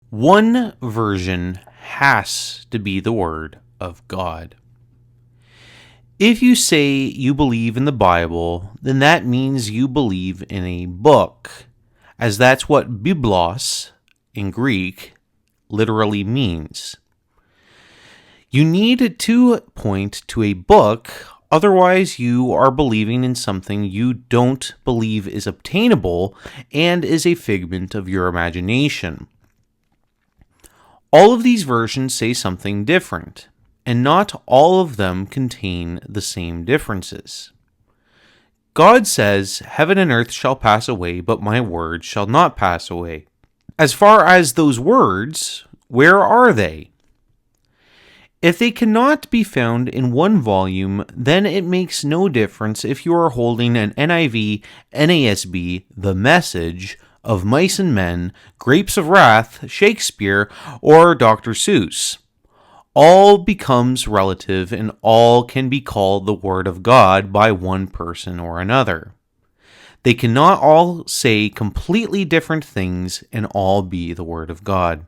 One version has to be the Word of God. If you say you believe in the Bible, then that means you believe in a book, as that's what biblos in Greek literally means. You need to point to a book, otherwise you are believing in something you don't believe is obtainable and is a figment of your imagination. All of these versions say something different, and not all of them contain the same differences. God says, "Heaven and earth shall pass away, but my words shall not pass away." As far as those words, where are they? If they cannot be found in one volume, then it makes no difference if you are holding an NIV, NASB, The Message, Of Mice and Men, Grapes of Wrath, Shakespeare, or Dr. Seuss. All becomes relative and all can be called the Word of God by one person or another. They cannot all say completely different things and all be the Word of God.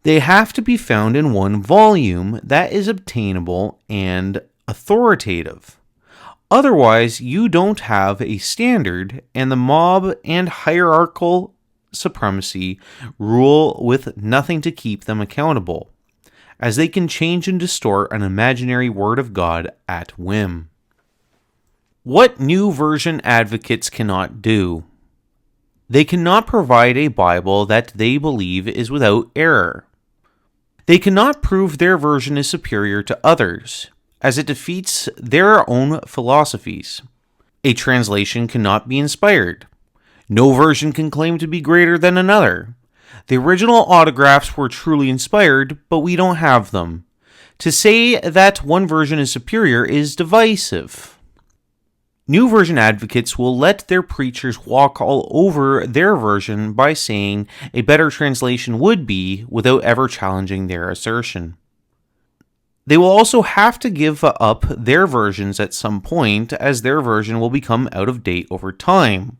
They have to be found in one volume that is obtainable and authoritative. Otherwise, you don't have a standard, and the mob and hierarchical supremacy rule with nothing to keep them accountable, as they can change and distort an imaginary Word of God at whim. What new version advocates cannot do? They cannot provide a Bible that they believe is without error. They cannot prove their version is superior to others, as it defeats their own philosophies. A translation cannot be inspired. No version can claim to be greater than another. The original autographs were truly inspired, but we don't have them. To say that one version is superior is divisive. New version advocates will let their preachers walk all over their version by saying a better translation would be, without ever challenging their assertion. They will also have to give up their versions at some point, as their version will become out of date over time,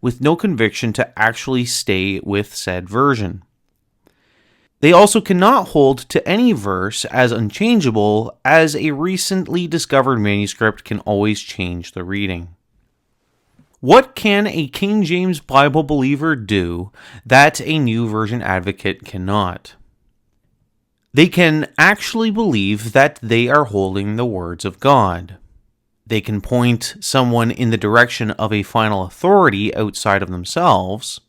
with no conviction to actually stay with said version. They also cannot hold to any verse as unchangeable, as a recently discovered manuscript can always change the reading. What can a King James Bible believer do that a new version advocate cannot? They can actually believe that they are holding the words of God. They can point someone in the direction of a final authority outside of themselves.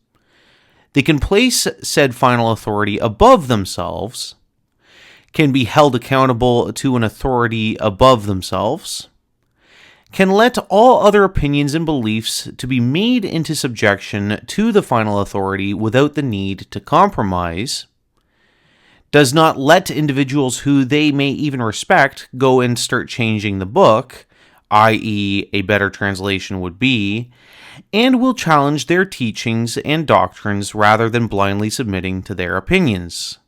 They can place said final authority above themselves, can be held accountable to an authority above themselves, can let all other opinions and beliefs to be made into subjection to the final authority without the need to compromise, does not let individuals who they may even respect go and start changing the book, i.e. a better translation would be, and will challenge their teachings and doctrines rather than blindly submitting to their opinions.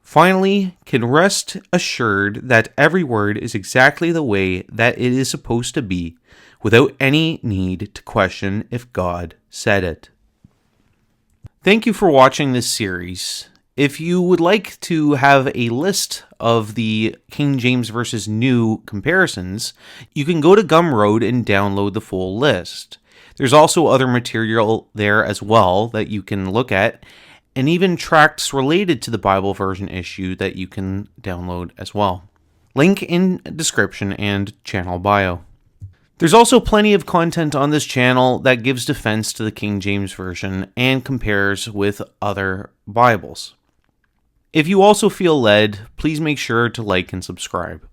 Finally, can rest assured that every word is exactly the way that it is supposed to be, without any need to question if God said it. Thank you for watching this series. If you would like to have a list of the King James versus New comparisons, you can go to GUMROAD and download the full list. There's also other material there as well that you can look at, and even tracts related to the Bible version issue that you can download as well. Link in description and channel bio. There's also plenty of content on this channel that gives defense to the King James Version and compares with other Bibles. If you also feel led, please make sure to like and subscribe.